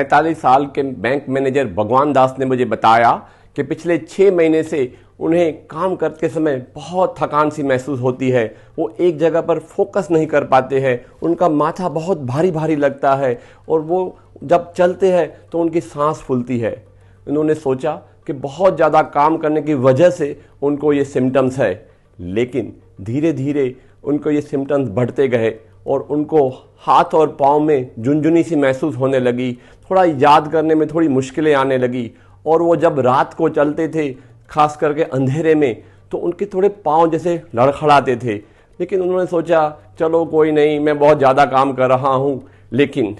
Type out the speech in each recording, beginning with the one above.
45 साल के bank manager भगवान दास ने मुझे बताया कि पिछले 6 महीने से उन्हें काम करते समय बहुत थकान सी महसूस होती है। वो एक जगह पर फोकस नहीं कर पाते हैं, उनका माथा बहुत भारी भारी लगता है और वो जब चलते हैं तो उनकी सांस फूलती है। उन्होंने सोचा कि बहुत ज़्यादा काम करने की वजह से उनको ये सिम्टम्स है, लेकिन धीरे धीरे उनको ये सिम्टम्स बढ़ते गए और उनको हाथ और पाँव में झुनझुनी सी महसूस होने लगी, थोड़ा याद करने में थोड़ी मुश्किलें आने लगी। और वो जब रात को चलते थे, खास करके अंधेरे में, तो उनके थोड़े पाँव जैसे लड़खड़ाते थे। लेकिन उन्होंने सोचा चलो कोई नहीं, मैं बहुत ज़्यादा काम कर रहा हूँ। लेकिन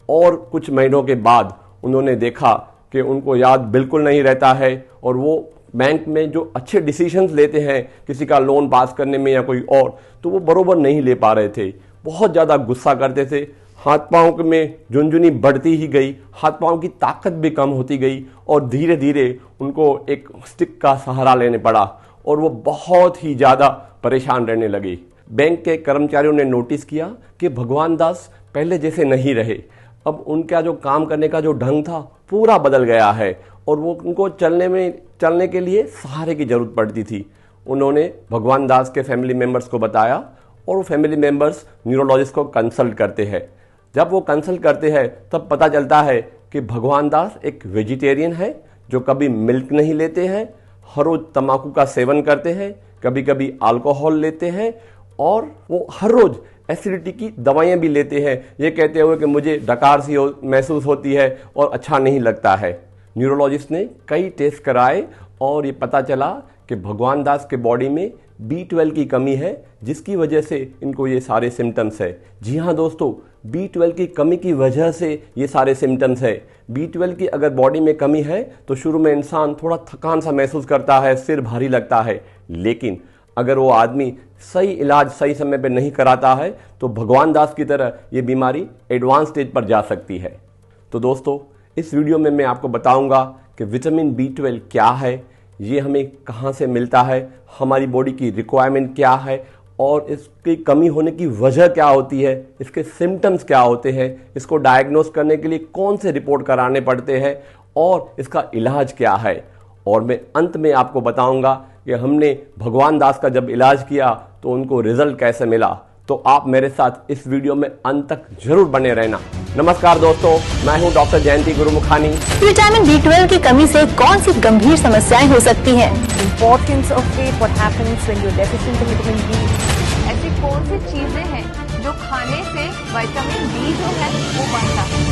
और कुछ महीनों के बाद उन्होंने देखा कि उनको याद बिल्कुल नहीं रहता है और वो बैंक में जो अच्छे डिसीजंस लेते हैं किसी का लोन पास करने में या कोई और, तो वो बरोबर नहीं ले पा रहे थे। बहुत ज़्यादा गुस्सा करते थे, हाथ पाँव में झुनझुनी बढ़ती ही गई, हाथ पाँव की ताकत भी कम होती गई और धीरे धीरे उनको एक स्टिक का सहारा लेने पड़ा और वो बहुत ही ज़्यादा परेशान रहने लगे। बैंक के कर्मचारियों ने नोटिस किया कि भगवान दास पहले जैसे नहीं रहे। अब उनका जो काम करने का जो ढंग था पूरा बदल गया है और वो उनको चलने के लिए सहारे की ज़रूरत पड़ती थी। उन्होंने भगवान दास के फैमिली मेम्बर्स को बताया और वो फैमिली मेम्बर्स न्यूरोलॉजिस्ट को कंसल्ट करते हैं। जब वो कंसल्ट करते हैं तब पता चलता है कि भगवान दास एक वेजिटेरियन है जो कभी मिल्क नहीं लेते हैं, हर रोज़ तंबाकू का सेवन करते हैं, कभी कभी अल्कोहल लेते हैं और वो हर रोज़ एसिडिटी की दवाइयाँ भी लेते हैं, ये कहते हुए कि मुझे डकार सी महसूस होती है और अच्छा नहीं लगता है। न्यूरोलॉजिस्ट ने कई टेस्ट कराए और ये पता चला कि भगवान दास के बॉडी में B12 की कमी है, जिसकी वजह से इनको ये सारे सिम्टम्स है। जी हाँ दोस्तों, B12 की कमी की वजह से ये सारे सिम्टम्स है। B12 की अगर बॉडी में कमी है तो शुरू में इंसान थोड़ा थकान सा महसूस करता है, सिर भारी लगता है, लेकिन अगर वो आदमी सही इलाज सही समय पर नहीं कराता है तो भगवान दास की तरह ये बीमारी एडवांस स्टेज पर जा सकती है। तो दोस्तों, इस वीडियो में मैं आपको बताऊंगा कि विटामिन B12 क्या है, ये हमें कहाँ से मिलता है, हमारी बॉडी की रिक्वायरमेंट क्या है और इसकी कमी होने की वजह क्या होती है, इसके सिम्टम्स क्या होते हैं, इसको डायग्नोस करने के लिए कौन से रिपोर्ट कराने पड़ते हैं और इसका इलाज क्या है। और मैं अंत में आपको बताऊंगा कि हमने भगवान दास का जब इलाज किया तो उनको रिजल्ट कैसे मिला। तो आप मेरे साथ इस वीडियो में अंत तक जरूर बने रहना। नमस्कार दोस्तों, मैं हूं डॉक्टर जयंती गुरुमुखानी। विटामिन B12 की कमी से कौन सी गंभीर समस्याएं हो सकती हैं? Importance of it, what happens when you're deficient in vitamin B? ऐसी कौन सी चीजें हैं जो खाने से विटामिन B जो है वो बढ़ता है?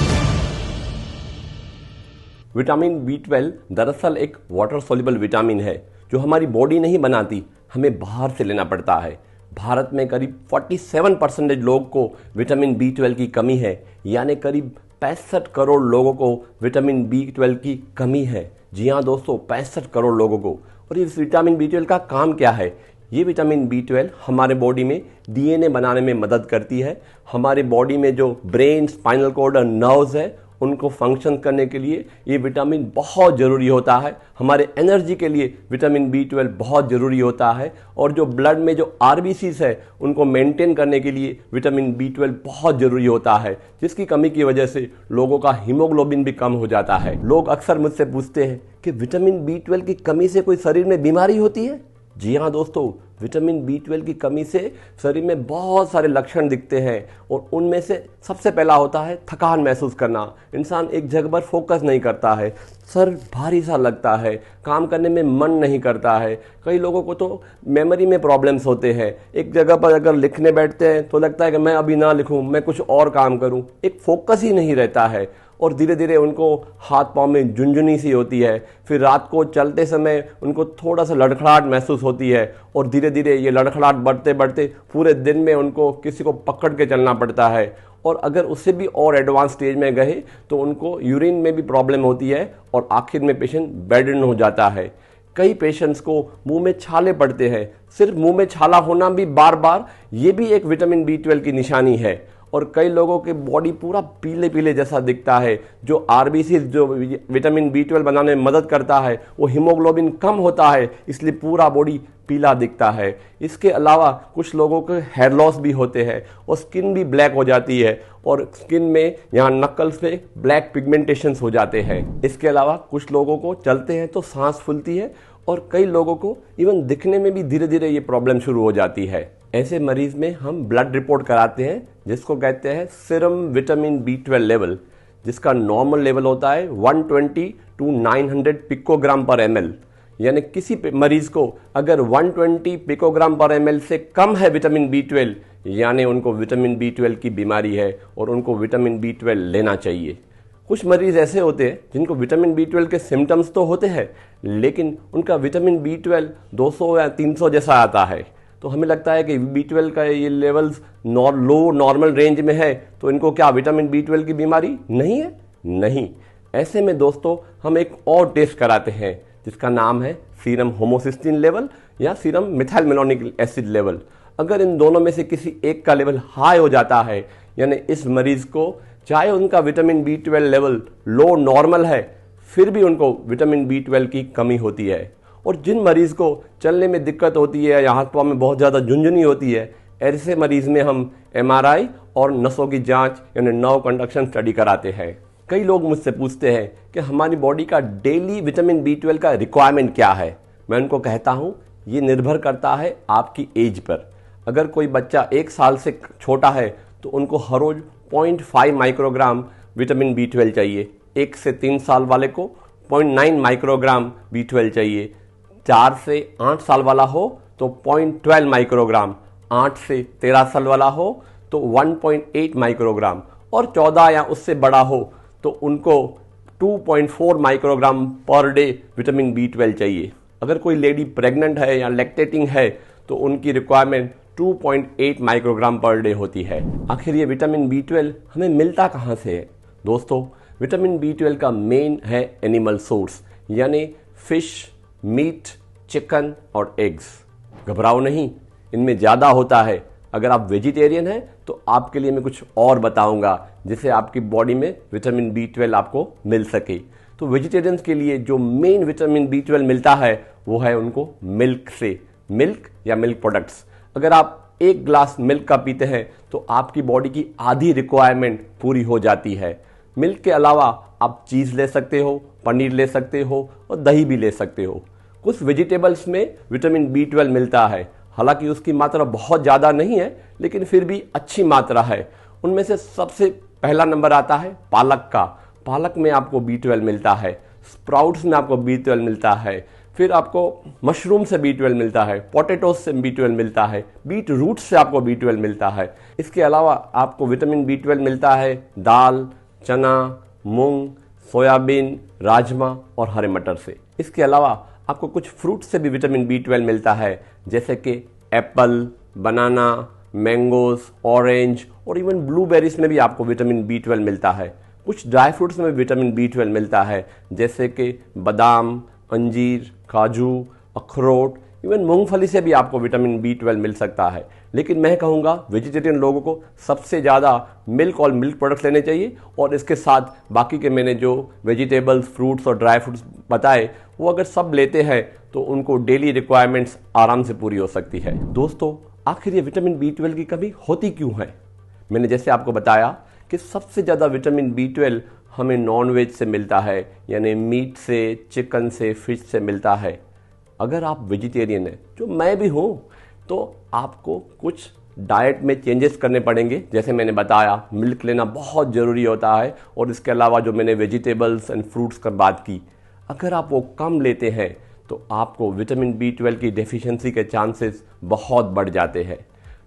विटामिन B12 दरअसल एक वाटर सोल्यूबल विटामिन है जो हमारी बॉडी नहीं बनाती, हमें बाहर से लेना पड़ता है। भारत में करीब 47% लोग को विटामिन B12 की कमी है, यानी करीब 65 करोड़ लोगों को विटामिन B12 की कमी है। जी हाँ दोस्तों, 65 करोड़ लोगों को। और ये विटामिन B12 का काम क्या है? ये विटामिन B12 हमारे बॉडी में DNA बनाने में मदद करती है। हमारे बॉडी में जो ब्रेन, स्पाइनल कॉर्ड और नर्व्स है उनको फंक्शन करने के लिए ये विटामिन बहुत ज़रूरी होता है। हमारे एनर्जी के लिए विटामिन B12 बहुत ज़रूरी होता है और जो ब्लड में जो RBCs है उनको मेंटेन करने के लिए विटामिन B12 बहुत ज़रूरी होता है, जिसकी कमी की वजह से लोगों का हीमोग्लोबिन भी कम हो जाता है। लोग अक्सर मुझसे पूछते हैं कि विटामिन B12 की कमी से कोई शरीर में बीमारी होती है? जी हाँ दोस्तों, विटामिन B12 की कमी से शरीर में बहुत सारे लक्षण दिखते हैं और उनमें से सबसे पहला होता है थकान महसूस करना। इंसान एक जगह पर फोकस नहीं करता है, सर भारी सा लगता है, काम करने में मन नहीं करता है। कई लोगों को तो मेमोरी में प्रॉब्लम्स होते हैं, एक जगह पर अगर लिखने बैठते हैं तो लगता है कि मैं अभी ना लिखूं, मैं कुछ और काम करूं, एक फोकस ही नहीं रहता है और धीरे धीरे उनको हाथ पाँव में झुनझुनी सी होती है। फिर रात को चलते समय उनको थोड़ा सा लड़खड़ाहट महसूस होती है और धीरे धीरे ये लड़खड़ाहट बढ़ते बढ़ते पूरे दिन में उनको किसी को पकड़ के चलना पड़ता है और अगर उससे भी और एडवांस स्टेज में गए तो उनको यूरिन में भी प्रॉब्लम होती है और आखिर में पेशेंट बेडरिडन हो जाता है। कई पेशेंट्स को मुंह में छाले पड़ते हैं। सिर्फ मुंह में छाला होना भी बार बार, ये भी एक विटामिन B12 की निशानी है। और कई लोगों के बॉडी पूरा पीले पीले जैसा दिखता है। जो आरबीसी जो विटामिन B12 बनाने में मदद करता है वो हीमोग्लोबिन कम होता है, इसलिए पूरा बॉडी पीला दिखता है। इसके अलावा कुछ लोगों के हेयर लॉस भी होते हैं और स्किन भी ब्लैक हो जाती है और स्किन में यहाँ नक्कल्स पे ब्लैक पिगमेंटेशंस हो जाते हैं। इसके अलावा कुछ लोगों को चलते हैं तो सांस फूलती है और कई लोगों को इवन दिखने में भी धीरे धीरे ये प्रॉब्लम शुरू हो जाती है। ऐसे मरीज में हम ब्लड रिपोर्ट कराते हैं जिसको कहते हैं सीरम विटामिन B12 लेवल, जिसका नॉर्मल लेवल होता है 120 to 900 पिकोग्राम पर ml। यानी किसी मरीज को अगर 120 पिकोग्राम पर ml से कम है विटामिन B12, यानी उनको विटामिन B12 की बीमारी है और उनको विटामिन B12 लेना चाहिए। कुछ मरीज ऐसे होते हैं जिनको विटामिन B12 के सिम्टम्स तो होते हैं लेकिन उनका विटामिन B12 200 या 300 जैसा आता है, तो हमें लगता है कि B12 का ये लेवल्स लो नॉर्मल रेंज में है, तो इनको क्या विटामिन B12 की बीमारी नहीं है? नहीं। ऐसे में दोस्तों हम एक और टेस्ट कराते हैं जिसका नाम है सीरम होमोसिस्टिन लेवल या सीरम मिथाइलमेलोनिक एसिड लेवल। अगर इन दोनों में से किसी एक का लेवल हाई हो जाता है, यानी इस मरीज को चाहे उनका vitamin B12 level low normal है फिर भी उनको विटामिन B12 की कमी होती है। और जिन मरीज को चलने में दिक्कत होती है या हाथ पाँव में बहुत ज़्यादा झुंझुनी होती है, ऐसे मरीज में हम MRI और नसों की जांच यानी नर्व कंडक्शन स्टडी कराते हैं। कई लोग मुझसे पूछते हैं कि हमारी बॉडी का डेली विटामिन B12 का रिक्वायरमेंट क्या है। मैं उनको कहता हूँ ये निर्भर करता है आपकी एज पर। अगर कोई बच्चा 1 साल से छोटा है तो उनको हर रोज 0.5 माइक्रोग्राम विटामिन B12 चाहिए। 1 से 3 साल वाले को 0.9 माइक्रोग्राम B12 चाहिए। 4 से 8 साल वाला हो तो 0.12 माइक्रोग्राम, 8 से 13 साल वाला हो तो 1.8 माइक्रोग्राम और 14 या उससे बड़ा हो तो उनको 2.4 microgram per day vitamin B12 चाहिए। अगर कोई लेडी प्रेग्नेंट है या लैक्टेटिंग है तो उनकी रिक्वायरमेंट 2.8 माइक्रोग्राम पर डे होती है। आखिर ये विटामिन B12 हमें मिलता कहाँ से है? दोस्तों, विटामिन B12 का मेन है एनिमल सोर्स, यानी फिश, मीट, चिकन और एग्स। घबराओ नहीं, इनमें ज़्यादा होता है। अगर आप वेजिटेरियन हैं तो आपके लिए मैं कुछ और बताऊंगा जिससे आपकी बॉडी में विटामिन B12 आपको मिल सके। तो वेजिटेरियंस के लिए जो मेन विटामिन B12 मिलता है वो है उनको मिल्क से, मिल्क या मिल्क प्रोडक्ट्स। अगर आप 1 ग्लास मिल्क का पीते हैं तो आपकी बॉडी की आधी रिक्वायरमेंट पूरी हो जाती है। मिल्क के अलावा आप चीज़ ले सकते हो, पनीर ले सकते हो और दही भी ले सकते हो। कुछ वेजिटेबल्स में विटामिन B12 मिलता है, हालांकि उसकी मात्रा बहुत ज़्यादा नहीं है लेकिन फिर भी अच्छी मात्रा है। उनमें से सबसे पहला नंबर आता है पालक का। पालक में आपको B12 मिलता है, स्प्राउट्स में आपको B12 मिलता है, फिर आपको मशरूम से B12 मिलता है, पोटैटोज से B12 मिलता है, बीट रूट से आपको B12 मिलता है। इसके अलावा आपको विटामिन B12 मिलता है दाल, चना, मूंग, सोयाबीन, राजमा और हरे मटर से। इसके अलावा आपको कुछ फ्रूट से भी विटामिन B12 मिलता है, जैसे कि एप्पल, बनाना, मैंगोज, ऑरेंज और इवन ब्लूबेरीज में भी आपको विटामिन B12 मिलता है। कुछ ड्राई फ्रूट्स में भी विटामिन B12 मिलता है, जैसे कि बादाम, अंजीर, काजू, अखरोट, इवन मूंगफली से भी आपको विटामिन B12 मिल सकता है। लेकिन मैं कहूँगा वेजिटेरियन लोगों को सबसे ज़्यादा मिल्क और मिल्क प्रोडक्ट्स लेने चाहिए और इसके साथ बाकी के मैंने जो वेजिटेबल्स, फ्रूट्स और ड्राई फ्रूट्स बताए वो अगर सब लेते हैं तो उनको डेली रिक्वायरमेंट्स आराम से पूरी हो सकती है। दोस्तों, आखिर ये विटामिन B12 की कमी होती क्यों है? मैंने जैसे आपको बताया कि सबसे ज़्यादा विटामिन B12 हमें नॉन वेज से मिलता है, यानी मीट से, चिकन से, फिश से मिलता है। अगर आप वेजिटेरियन हैं, जो मैं भी हूँ, तो आपको कुछ डाइट में चेंजेस करने पड़ेंगे। जैसे मैंने बताया मिल्क लेना बहुत ज़रूरी होता है और इसके अलावा जो मैंने वेजिटेबल्स एंड फ्रूट्स की बात की, अगर आप वो कम लेते हैं तो आपको विटामिन B12 की डेफिशिएंसी के चांसेस बहुत बढ़ जाते हैं।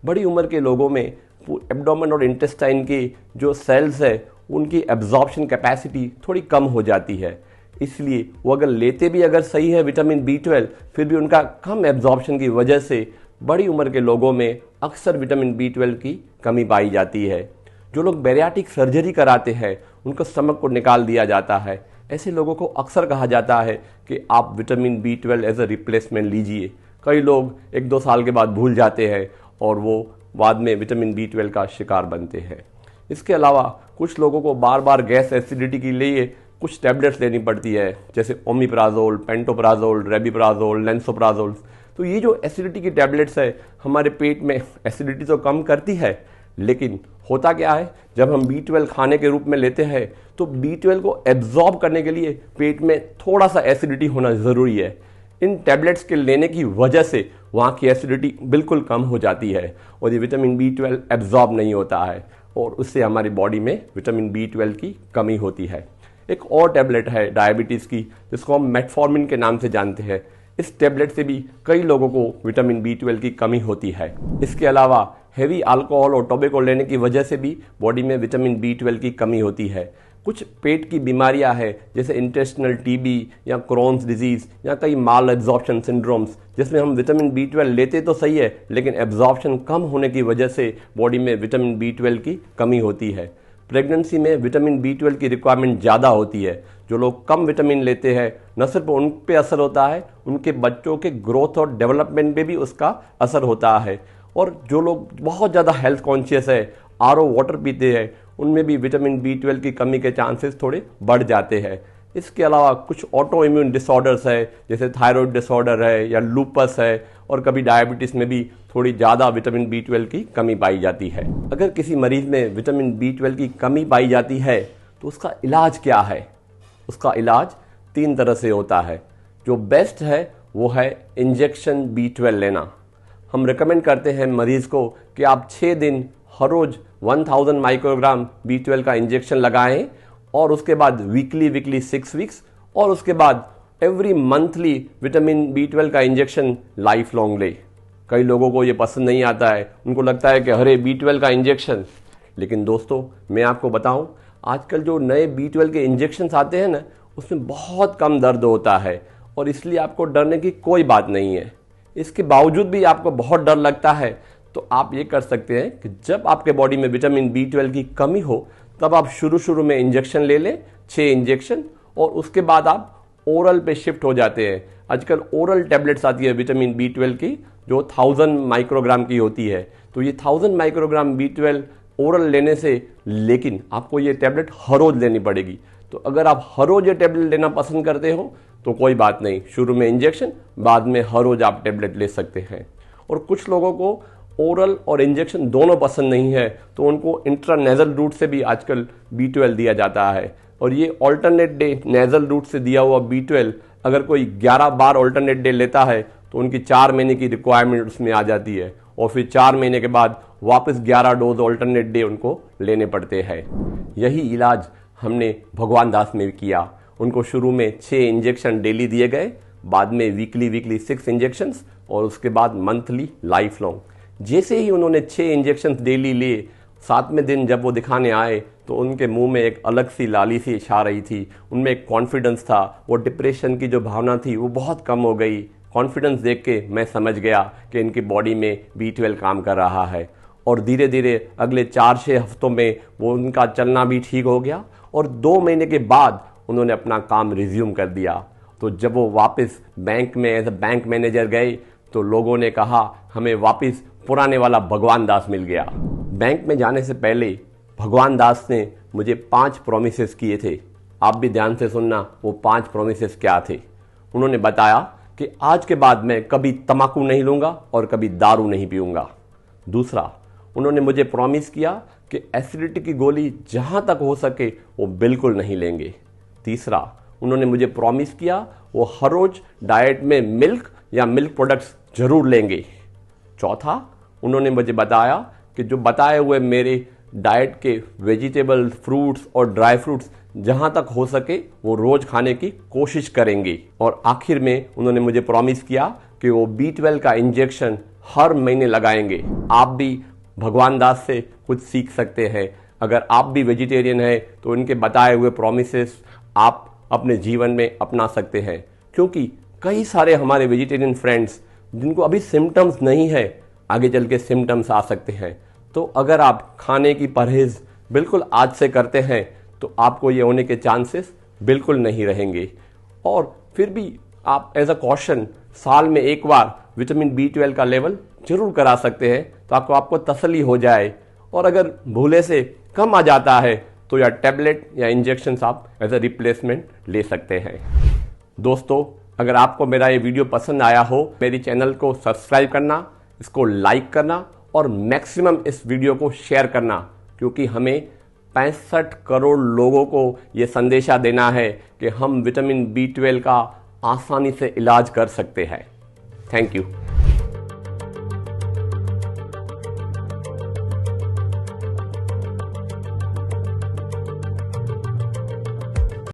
बड़ी उम्र के लोगों में एब्डोमेन और इंटेस्टाइन की जो सेल्स है उनकी एब्जॉर्प्शन कैपेसिटी थोड़ी कम हो जाती है, इसलिए वो अगर लेते भी अगर सही है विटामिन B12 फिर भी उनका कम एब्जॉर्प्शन की वजह से बड़ी उम्र के लोगों में अक्सर विटामिन B12 की कमी पाई जाती है। जो लोग बैरियाटिक सर्जरी कराते हैं उनको स्टमक को निकाल दिया जाता है, ऐसे लोगों को अक्सर कहा जाता है कि आप vitamin B12 as a replacement लीजिए। कई लोग 1-2 साल के बाद भूल जाते हैं और वो बाद में विटामिन B12 का शिकार बनते हैं। इसके अलावा कुछ लोगों को बार बार गैस एसिडिटी के लिए कुछ टैबलेट्स लेनी पड़ती है, जैसे ओमिप्राजोल, पेंटोप्राजोल, रेबिप्राजोल, लेंसोप्राजोल। तो ये जो एसिडिटी की टैबलेट्स है हमारे पेट में एसिडिटी तो कम करती है, लेकिन होता क्या है जब हम B12 खाने के रूप में लेते हैं तो B12 को एब्जॉर्ब करने के लिए पेट में थोड़ा सा एसिडिटी होना ज़रूरी है। इन टैबलेट्स के लेने की वजह से वहाँ की एसिडिटी बिल्कुल कम हो जाती है और ये विटामिन B12 एब्जॉर्ब नहीं होता है और उससे हमारी बॉडी में विटामिन B12 की कमी होती है। एक और टैबलेट है डायबिटीज़ की जिसको हम मेटफॉर्मिन के नाम से जानते हैं। इस टैबलेट से भी कई लोगों को विटामिन B12 की कमी होती है। इसके अलावा हेवी अल्कोहल और टोबैको लेने की वजह से भी बॉडी में विटामिन B12 की कमी होती है। कुछ पेट की बीमारियां हैं जैसे इंटेस्टिनल TB या क्रोन्स डिजीज़ या कई माल एब्जॉर्प्शन सिंड्रोम्स, जिसमें हम विटामिन B12 लेते तो सही है लेकिन एब्जॉर्प्शन कम होने की वजह से बॉडी में विटामिन B12 की कमी होती है। प्रेगनेंसी में विटामिन B12 की रिक्वायरमेंट ज़्यादा होती है। जो लोग कम विटामिन लेते हैं न सिर्फ उन पे असर होता है, उनके बच्चों के ग्रोथ और डेवलपमेंट पे भी उसका असर होता है। और जो लोग बहुत ज़्यादा हेल्थ कॉन्शियस है, RO वाटर पीते हैं, उनमें भी विटामिन B12 की कमी के चांसेस थोड़े बढ़ जाते हैं। इसके अलावा कुछ ऑटो इम्यून डिसऑर्डर्स है जैसे थायराइड डिसऑर्डर है या लूपस है और कभी डायबिटीज़ में भी थोड़ी ज़्यादा विटामिन B12 की कमी पाई जाती है। अगर किसी मरीज़ में विटामिन B12 की कमी पाई जाती है तो उसका इलाज क्या है? उसका इलाज 3 तरह से होता है। जो बेस्ट है वो है इंजेक्शन B12 लेना। हम रिकमेंड करते हैं मरीज़ को कि आप 6 दिन हर रोज़ 1000 माइक्रोग्राम B12 का इंजेक्शन लगाएं और उसके बाद वीकली 6 वीक्स और उसके बाद एवरी मंथली विटामिन B12 का इंजेक्शन लाइफ लॉन्ग ले। कई लोगों को ये पसंद नहीं आता है, उनको लगता है कि अरे B12 का इंजेक्शन। लेकिन दोस्तों मैं आपको बताऊं, आजकल जो नए B12 के इंजेक्शंस आते हैं ना, उसमें बहुत कम दर्द होता है और इसलिए आपको डरने की कोई बात नहीं है। इसके बावजूद भी आपको बहुत डर लगता है तो आप ये कर सकते हैं कि जब आपके बॉडी में विटामिन B12 की कमी हो तब आप शुरू में इंजेक्शन ले लें, 6 इंजेक्शन, और उसके बाद आप ओरल पे शिफ्ट हो जाते हैं। आजकल ओरल टैबलेट्स आती है विटामिन B12 की जो 1000 माइक्रोग्राम की होती है। तो ये 1000 माइक्रोग्राम B12 ओरल लेने से, लेकिन आपको ये टैबलेट हर रोज़ लेनी पड़ेगी। तो अगर आप हर रोज़ ये टैबलेट लेना पसंद करते हो तो कोई बात नहीं, शुरू में इंजेक्शन, बाद में हर रोज़ आप टैबलेट ले सकते हैं। और कुछ लोगों को ओरल और इंजेक्शन दोनों पसंद नहीं है तो उनको इंट्रानेजल रूट से भी आजकल B12 दिया जाता है। और ये ऑल्टरनेट डे नेजल रूट से दिया हुआ B12 अगर कोई 11 बार ऑल्टरनेट डे लेता है तो उनकी 4 महीने की रिक्वायरमेंट उसमें आ जाती है और फिर 4 महीने के बाद वापस 11 डोज ऑल्टरनेट डे उनको लेने पड़ते हैं। यही इलाज हमने भगवान दास में किया। उनको शुरू में 6 इंजेक्शन डेली दिए गए, बाद में वीकली 6 इंजेक्शंस और उसके बाद मंथली लाइफ लॉन्ग। जैसे ही उन्होंने 6 इंजेक्शंस डेली लिए, 7वें दिन जब वो दिखाने आए तो उनके मुंह में एक अलग सी लाली सी छा रही थी, उनमें एक कॉन्फिडेंस था, वो डिप्रेशन की जो भावना थी वो बहुत कम हो गई। कॉन्फिडेंस देख के मैं समझ गया कि इनकी बॉडी में B12 काम कर रहा है। और धीरे धीरे अगले 4-6 हफ्तों में वो उनका चलना भी ठीक हो गया और 2 महीने के बाद उन्होंने अपना काम रिज्यूम कर दिया। तो जब वो वापस बैंक में एज अ बैंक मैनेजर गए तो लोगों ने कहा हमें वापस पुराने वाला भगवान दास मिल गया। बैंक में जाने से पहले भगवान दास ने मुझे 5 प्रॉमिसेस किए थे। आप भी ध्यान से सुनना वो 5 प्रॉमिसेस क्या थे। उन्होंने बताया कि आज के बाद मैं कभी तम्बाकू नहीं लूँगा और कभी दारू नहीं पीऊँगा। दूसरा, उन्होंने मुझे प्रॉमिस किया कि एसिडिटी की गोली जहाँ तक हो सके वो बिल्कुल नहीं लेंगे। तीसरा, उन्होंने मुझे प्रॉमिस किया वो हर रोज़ डाइट में मिल्क या मिल्क प्रोडक्ट्स जरूर लेंगे। चौथा, उन्होंने मुझे बताया कि जो बताए हुए मेरे डाइट के वेजिटेबल, फ्रूट्स और ड्राई फ्रूट्स जहाँ तक हो सके वो रोज़ खाने की कोशिश करेंगे। और आखिर में उन्होंने मुझे प्रॉमिस किया कि वो B12 का इंजेक्शन हर महीने लगाएंगे। आप भी भगवान दास से कुछ सीख सकते हैं। अगर आप भी वेजिटेरियन हैं तो इनके बताए हुए प्रॉमिसेस आप अपने जीवन में अपना सकते हैं, क्योंकि कई सारे हमारे वेजिटेरियन फ्रेंड्स जिनको अभी सिम्टम्स नहीं है, आगे चल के सिम्टम्स आ सकते हैं। तो अगर आप खाने की परहेज बिल्कुल आज से करते हैं तो आपको ये होने के चांसेस बिल्कुल नहीं रहेंगे। और फिर भी आप एज अ कॉशन साल में एक बार विटामिन B12 का लेवल जरूर करा सकते हैं तो आपको तसल्ली हो जाए। और अगर भूले से कम आ जाता है तो या टैबलेट या इंजेक्शन आप एज ए रिप्लेसमेंट ले सकते हैं। दोस्तों, अगर आपको मेरा ये वीडियो पसंद आया हो, मेरी चैनल को सब्सक्राइब करना, इसको लाइक करना और मैक्सिमम इस वीडियो को शेयर करना, क्योंकि हमें 65 करोड़ लोगों को ये संदेशा देना है कि हम विटामिन B12 का आसानी से इलाज कर सकते हैं। Thank you.